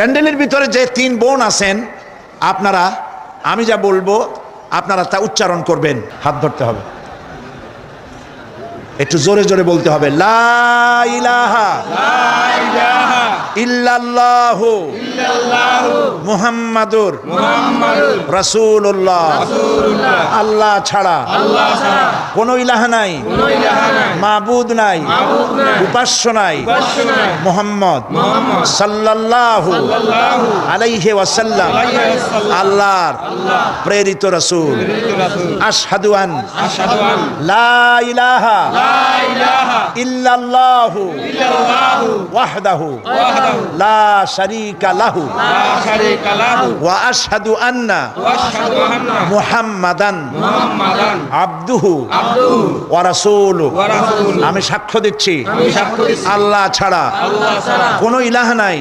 প্যান্ডেলের ভিতরে যে 3 বোন আছেন, আপনারা আমি যা বলবো আপনারা তা উচ্চারণ করবেন। হাত ধরতে হবে, একটু জোরে জোরে বলতে হবে। লা ইলাহা ইল্লাল্লাহু মুহাম্মাদুর রাসূলুল্লাহ। আল্লাহ ছাড়া কোনো ইলাহা নাই, মাবুদ নাই, উপাস্য নাই, মুহাম্মদ সাল্লাল্লাহু আলাইহি ওয়াসাল্লাম আল্লাহর প্রেরিত রাসূল। আশহাদু আন লা ইলাহা ইল্লাল্লাহু ওয়াহদাহু লা শারীকা লাহু ওয়া আশহাদু আন্না মুহাম্মাদান আবদুহু ওয়া রাসূলুহু। আমি সাক্ষ্য দিচ্ছি আল্লাহ ছাড়া কোনো ইলাহ নাই।